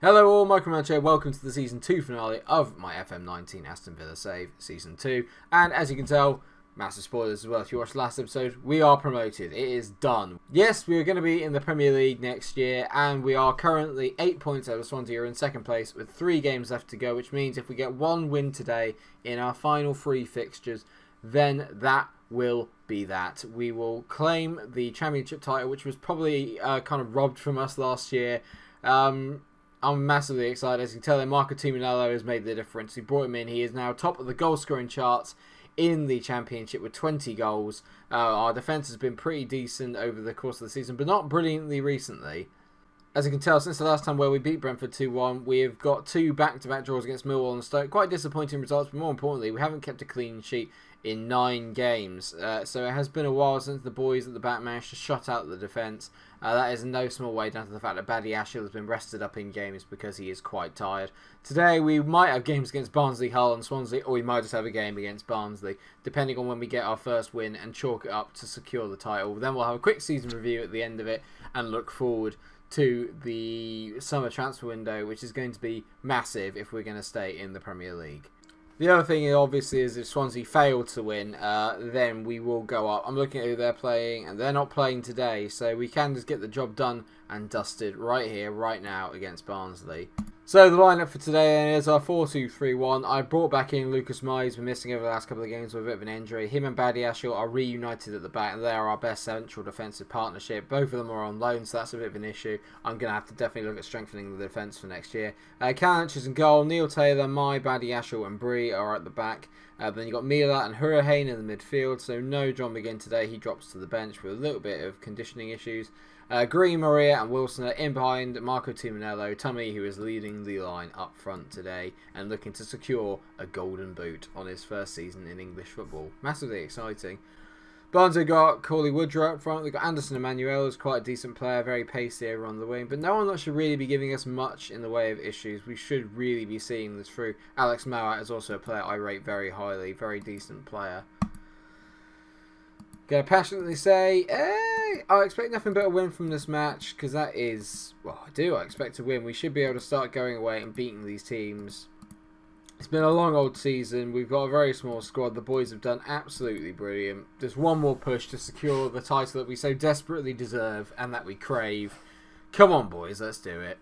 Hello all, Munch here. Welcome to the Season 2 finale of my FM19 Aston Villa save, Season 2. And as you can tell, massive spoilers as well. If you watched the last episode, we are promoted. It is done. Yes, we are going to be in the Premier League next year, and we are currently 8 points over Swansea. We're in second place with 3 games left to go, which means if we get one win today in our final 3 fixtures, then that will be that. We will claim the Championship title, which was probably kind of robbed from us last year. I'm massively excited. As you can tell, Marco has made the difference. He brought him in. He is now top of the goal scoring charts in the Championship with 20 goals. Our defence has been pretty decent over the course of the season, but not brilliantly recently. As you can tell, since the last time where we beat Brentford 2-1, we have got 2 back-to-back draws against Millwall and Stoke. Quite disappointing results, but more importantly, we haven't kept a clean sheet in 9 games. So it has been a while since the boys at the back managed to shut out the defence. That is in no small way down to the fact that Badiashile has been rested up in games because he is quite tired. Today we might have games against Barnsley, Hull and Swansea, or we might just have a game against Barnsley, depending on when we get our first win and chalk it up to secure the title. Then we'll have a quick season review at the end of it and look forward to the summer transfer window, which is going to be massive if we're going to stay in the Premier League. The other thing, obviously, is if Swansea fail to win, then we will go up. I'm looking at who they're playing, and they're not playing today, so we can just get the job done and dusted right here, right now, against Barnsley. So the lineup for today is our 4-2-3-1. I brought back in Lucas Moura. He's been missing over the last couple of games with a bit of an injury. Him and Badiashile are reunited at the back, and they are our best central defensive partnership. Both of them are on loan, so that's a bit of an issue. I'm going to have to definitely look at strengthening the defence for next year. Kalinic is in goal. Neil Taylor, Badiashile and Bree are at the back. Then you've got Mila and Hurricane in the midfield, so no John McGinn today. He drops to the bench with a little bit of conditioning issues. Green, Maria and Wilson are in behind Marco Tuminello, Tommy, who is leading the line up front today and looking to secure a golden boot on his first season in English football. Massively exciting. Barnsley got Corley Woodrow up front. They've got Anderson Emmanuel, who's quite a decent player, very pacey over on the wing, but no one should really be giving us much in the way of issues. We should really be seeing this through. Alex Mowat is also a player I rate very highly, very decent player. Gonna passionately say, I expect nothing but a win from this match, because that is, well, I expect to win. We should be able to start going away and beating these teams. It's been a long old season. We've got a very small squad. The boys have done absolutely brilliant. There's one more push to secure the title that we so desperately deserve and that we crave. Come on, boys, let's do it.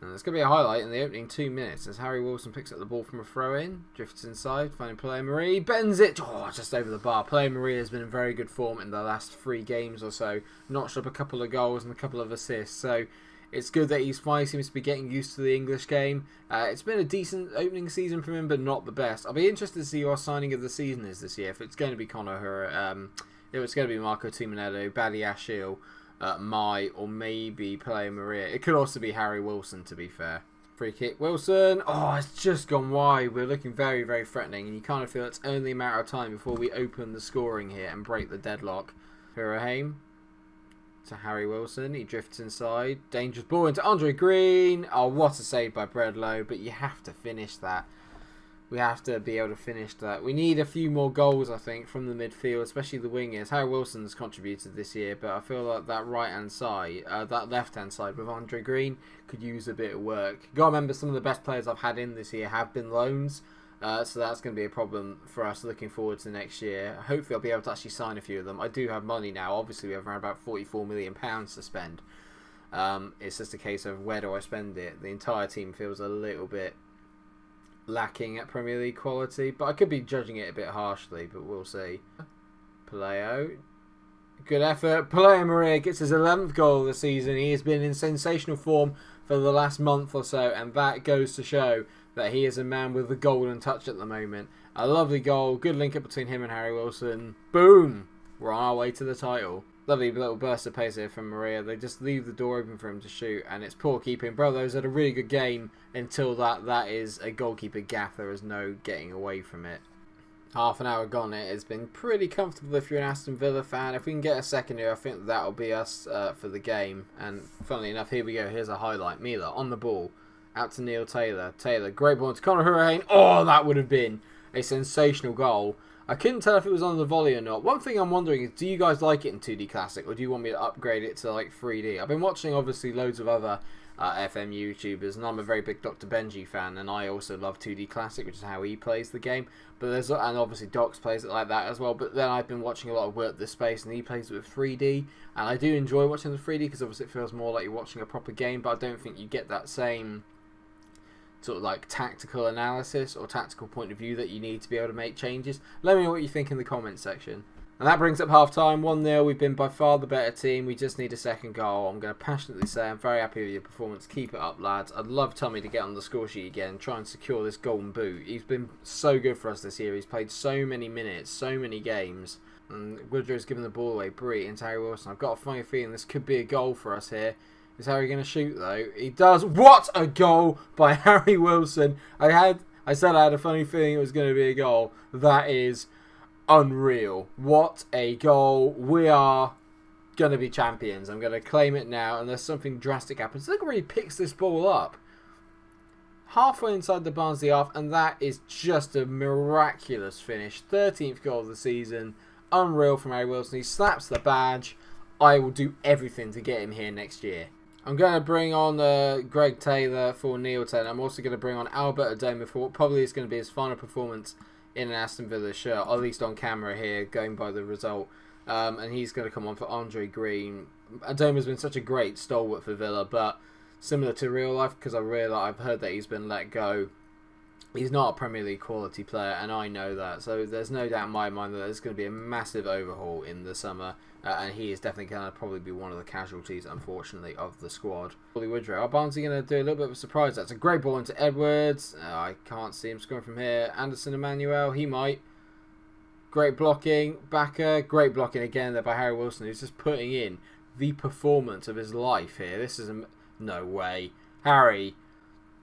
And there's going to be a highlight in the opening 2 minutes as Harry Wilson picks up the ball from a throw-in, drifts inside, finding Play Marie, bends it, just over the bar. Play Marie has been in very good form in the last 3 games or so, notched up a couple of goals and a couple of assists, so it's good that he's finally seems to be getting used to the English game. It's been a decent opening season from him, but not the best. I'll be interested to see who our signing of the season is this year. If it's going to be Conor Hurra, if it's going to be Marco Tuminello, Badiashile, or maybe Play Maria. It could also be Harry Wilson, to be fair. Free kick, Wilson. Oh, it's just gone wide. We're looking very, very threatening, and you kind of feel it's only a matter of time before we open the scoring here and break the deadlock. Hurricane to Harry Wilson. He drifts inside. Dangerous ball into Andre Green. Oh, what a save by Bredlow, but you have to finish that. We have to be able to finish that. We need a few more goals, I think, from the midfield, especially the wingers. Harry Wilson's contributed this year, but I feel like that right-hand side, that left-hand side with Andre Green could use a bit of work. You've got to remember, some of the best players I've had in this year have been loans, so that's going to be a problem for us looking forward to next year. Hopefully I'll be able to actually sign a few of them. I do have money now. Obviously we have around about £44 million to spend. It's just a case of where do I spend it. The entire team feels a little bit lacking at Premier League quality, but I could be judging it a bit harshly, but we'll see. Paleo, good effort. Paleo Maria gets his 11th goal of the season. He has been in sensational form for the last month or so, and that goes to show that he is a man with the golden touch at the moment. A lovely goal, good link up between him and Harry Wilson. Boom! We're on our way to the title. Lovely little burst of pace here from Maria. They just leave the door open for him to shoot, and it's poor keeping. Brothers had a really good game until that is a goalkeeper gaff. There is no getting away from it. Half an hour gone. It has been pretty comfortable if you're an Aston Villa fan. If we can get a second here, I think that'll be us for the game. And funnily enough, here we go. Here's a highlight. Mila on the ball. Out to Neil Taylor. Taylor, great ball to Conor Hurricane. Oh, that would have been a sensational goal. I couldn't tell if it was on the volley or not. One thing I'm wondering is, do you guys like it in 2D Classic, or do you want me to upgrade it to like 3D? I've been watching obviously loads of other FM YouTubers, and I'm a very big Dr. Benji fan, and I also love 2D Classic, which is how he plays the game. But and obviously Docs plays it like that as well. But then I've been watching a lot of Work This Space, and he plays it with 3D, and I do enjoy watching the 3D because obviously it feels more like you're watching a proper game. But I don't think you get that same sort of like tactical analysis or tactical point of view that you need to be able to make changes. Let me know what you think in the comments section. And that brings up half time, 1-0. We've been by far the better team. We just need a second goal. I'm going to passionately say I'm very happy with your performance. Keep it up, lads. I'd love Tommy to get on the score sheet again, try and secure this golden boot. He's been so good for us this year. He's played so many minutes, so many games. And Woodrow's given the ball away brilliant into Harry Wilson. I've got a funny feeling this could be a goal for us here. Is Harry going to shoot though? He does. What a goal by Harry Wilson. I said I had a funny feeling it was going to be a goal. That is unreal. What a goal. We are going to be champions. I'm going to claim it now, unless something drastic happens. Look where he picks this ball up. Halfway inside the Barnsley half, and that is just a miraculous finish. 13th goal of the season. Unreal from Harry Wilson. He slaps the badge. I will do everything to get him here next year. I'm going to bring on Greg Taylor for Neil Taylor. I'm also going to bring on Albert Adoma for what probably is going to be his final performance in an Aston Villa shirt, or at least on camera here, going by the result. And he's going to come on for Andre Green. Adoma's been such a great stalwart for Villa, but similar to real life, because I've heard that he's been let go. He's not a Premier League quality player, and I know that. So there's no doubt in my mind that there's going to be a massive overhaul in the summer. And he is definitely going to probably be one of the casualties, unfortunately, of the squad. Woodrow. Are Barnsley going to do a little bit of a surprise? That's a great ball into Edwards. I can't see him scoring from here. Anderson Emmanuel, he might. Great blocking. Backer, great blocking again there by Harry Wilson, who's just putting in the performance of his life here. This is no way. Harry,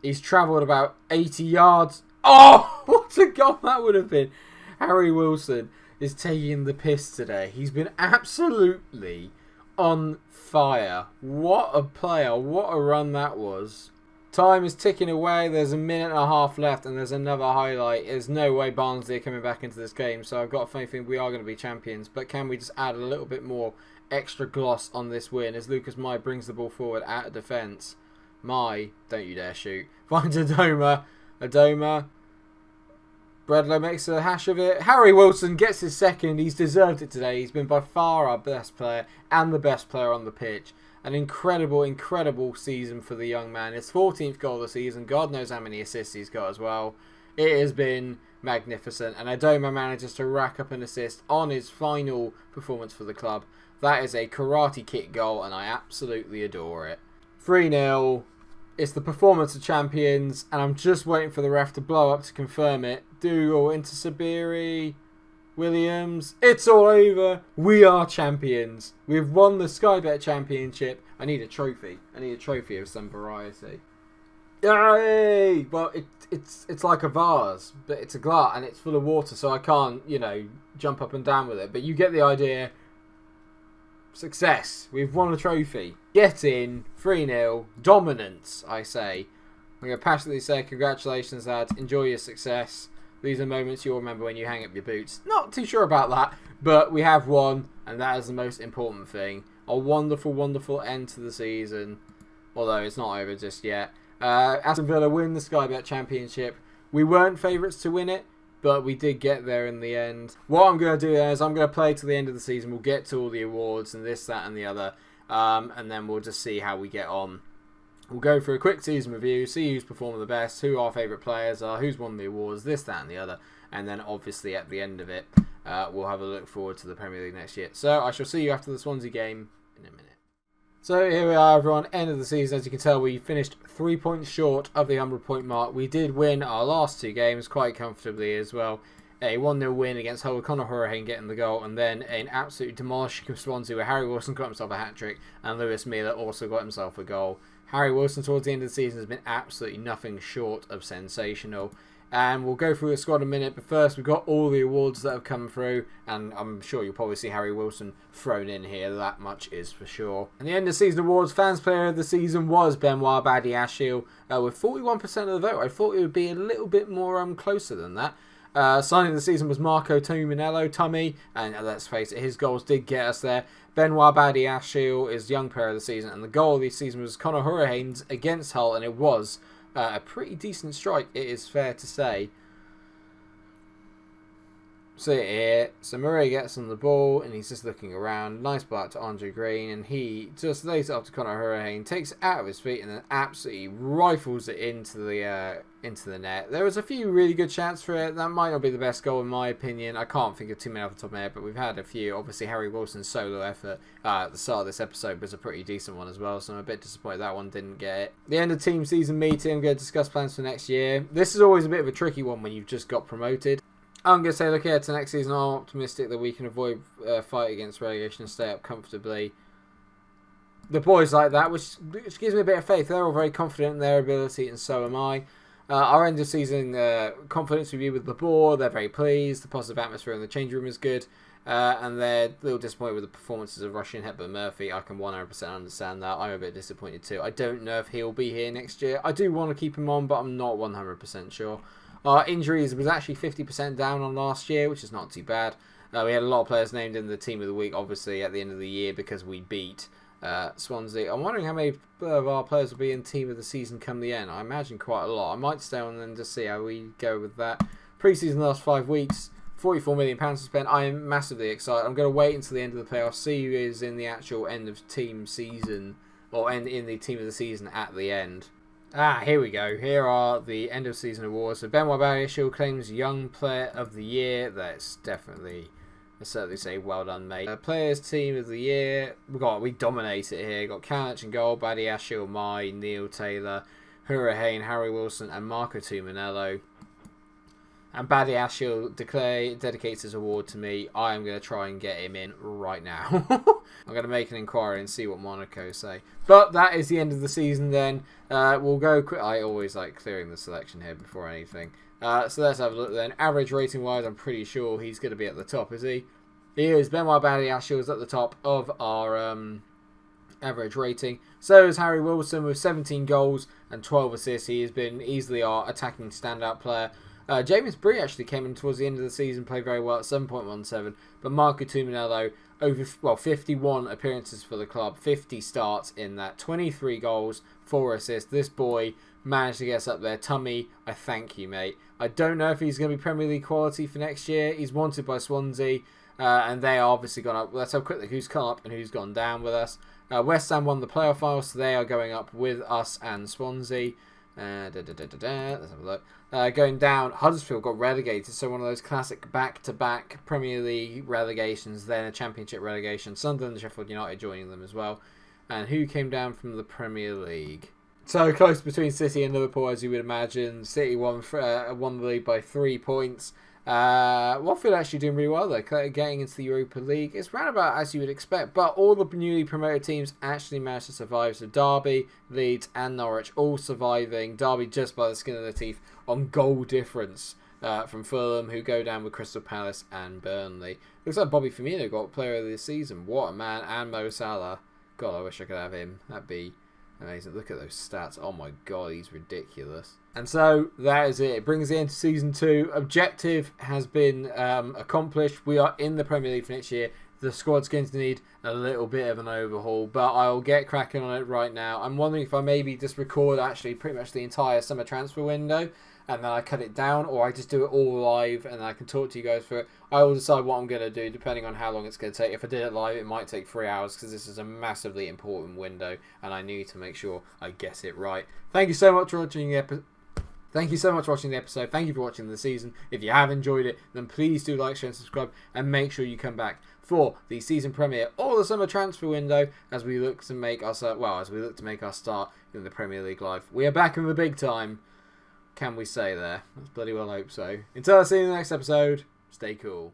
he's travelled about 80 yards. Oh, what a goal that would have been. Harry Wilson is taking the piss today. He's been absolutely on fire. What a player. What a run that was. Time is ticking away. There's a minute and a half left and there's another highlight. There's no way Barnsley are coming back into this game, so I've got a funny feeling we are going to be champions. But can we just add a little bit more extra gloss on this win as Lucas Mai brings the ball forward out of defence. Mai, don't you dare shoot. Finds Adoma. Adoma. Bradlow makes a hash of it. Harry Wilson gets his second. He's deserved it today. He's been by far our best player and the best player on the pitch. An incredible, incredible season for the young man. His 14th goal of the season. God knows how many assists he's got as well. It has been magnificent. And Adoma manages to rack up an assist on his final performance for the club. That is a karate kick goal and I absolutely adore it. 3-0. It's the performance of champions, and I'm just waiting for the ref to blow up to confirm it. Dougal into Sabiri. Williams. It's all over. We are champions. We've won the Sky Bet Championship. I need a trophy. I need a trophy of some variety. Yay! Well, it's like a vase, but it's a glass, and it's full of water, so I can't, jump up and down with it. But you get the idea. Success. We've won a trophy. Get in. 3-0. Dominance, I say. I'm going to passionately say congratulations, lads. Enjoy your success. These are moments you'll remember when you hang up your boots. Not too sure about that, but we have won, and that is the most important thing. A wonderful, wonderful end to the season. Although it's not over just yet. Aston Villa win the Sky Bet Championship. We weren't favourites to win it, but we did get there in the end. What I'm going to do is I'm going to play to the end of the season. We'll get to all the awards and this, that and the other. And then we'll just see how we get on. We'll go through a quick season review, see who's performed the best, who our favourite players are, who's won the awards, this, that and the other. And then obviously at the end of it, we'll have a look forward to the Premier League next year. So I shall see you after the Swansea game in a minute. So here we are, everyone, end of the season. As you can tell, we finished 3 points short of the 100-point mark. We did win our last two games quite comfortably as well. A 1-0 win against Hull, Conor Hourihane getting the goal, and then an absolute demolishing of Swansea where Harry Wilson got himself a hat-trick and Lewis Miller also got himself a goal. Harry Wilson towards the end of the season has been absolutely nothing short of sensational. And we'll go through the squad in a minute, but first we've got all the awards that have come through, and I'm sure you'll probably see Harry Wilson thrown in here, that much is for sure. And the end of season awards, Fans Player of the Season was Benoit Badiashile with 41% of the vote. I thought it would be a little bit more closer than that. Signing of the season was Marco Tummy, and let's face it, his goals did get us there. Benoit Badiashile is Young Player of the Season, and the goal of the season was Conor Hurricanes against Hull, and it was a pretty decent strike, it is fair to say. So here, so Murray gets on the ball and he's just looking around. Nice ball out to Andre Green, and he just lays it up to Conor Hurricane, takes it out of his feet, and then absolutely rifles it into the net. There was a few really good shots for it. That might not be the best goal in my opinion. I can't think of too many off the top of my head, but we've had a few. Obviously, Harry Wilson's solo effort at the start of this episode was a pretty decent one as well, so I'm a bit disappointed that one didn't get it. The end of team season meeting, I'm going to discuss plans for next year. This is always a bit of a tricky one when you've just got promoted. I'm going to say, look ahead to next season. I'm optimistic that we can avoid fight against relegation and stay up comfortably. The boys like that, which gives me a bit of faith. They're all very confident in their ability, and so am I. Our end of season confidence review with the board, they're very pleased. The positive atmosphere in the change room is good. And they're a little disappointed with the performances of Russian Hepburn Murphy. I can 100% understand that. I'm a bit disappointed too. I don't know if he'll be here next year. I do want to keep him on, but I'm not 100% sure. Our injuries was actually 50% down on last year, which is not too bad. We had a lot of players named in the Team of the Week, obviously, at the end of the year because we beat Swansea. I'm wondering how many of our players will be in Team of the Season come the end. I imagine quite a lot. I might stay on and just see how we go with that. Pre-season last 5 weeks, £44 million to spend. I am massively excited. I'm going to wait until the end of the playoffs, see who is in the actual end of team season, or in the Team of the Season at the end. Here we go. Here are the end of season awards. So Benoit Badiashile claims Young Player of the Year. That's definitely, I certainly say, well done, mate. Players Team of the Year. We dominate it here. Got Kalinic in goal, Badiashile, Mai, Neil Taylor, Hurricane, Harry Wilson, and Marco Tuminello. And Badiashile dedicates his award to me. I am going to try and get him in right now. I'm going to make an inquiry and see what Monaco say. But that is the end of the season then. We'll go quick. I always like clearing the selection here before anything. So let's have a look then. Average rating wise, I'm pretty sure he's going to be at the top, is he? He is. Benoit Badiashile is at the top of our average rating. So is Harry Wilson with 17 goals and 12 assists. He has been easily our attacking standout player. James Bree actually came in towards the end of the season, played very well at 7.17, but Marco Tuminello, 51 appearances for the club, 50 starts in that, 23 goals, 4 assists. This boy managed to get us up there. Tummy, I thank you, mate. I don't know if he's going to be Premier League quality for next year. He's wanted by Swansea, and they are obviously gone up. Let's have a quick look who's come up and who's gone down with us. West Ham won the playoff final, so they are going up with us and Swansea. Let's have a look. Going down, Huddersfield got relegated, so one of those classic back-to-back Premier League relegations, then a Championship relegation. Sunderland and Sheffield United joining them as well. And who came down from the Premier League? So close between City and Liverpool, as you would imagine. City won the league by 3 points. Watford actually doing really well though, getting into the Europa League. It's round about as you would expect, but all the newly promoted teams actually managed to survive. So Derby, Leeds and Norwich all surviving. Derby just by the skin of their teeth on goal difference from Fulham, who go down with Crystal Palace and Burnley. Looks like Bobby Firmino got player of the season. What a man. And Mo Salah. God, I wish I could have him. That'd be amazing. Look at those stats. Oh my god, he's ridiculous. And so that is it. It brings the end to season 2. Objective has been accomplished. We are in the Premier League for next year. The squad's going to need a little bit of an overhaul, but I'll get cracking on it right now. I'm wondering if I maybe just record actually pretty much the entire summer transfer window and then I cut it down, or I just do it all live and I can talk to you guys for it. I will decide what I'm going to do depending on how long it's going to take. If I did it live, it might take 3 hours because this is a massively important window and I need to make sure I get it right. Thank you so much for watching the episode. Thank you so much for watching the episode. Thank you for watching the season. If you have enjoyed it, then please do like, share and subscribe, and make sure you come back for the season premiere or the summer transfer window as we look to make our start in the Premier League life. We are back in the big time. Can we say there? Let's bloody well hope so. Until I see you in the next episode, stay cool.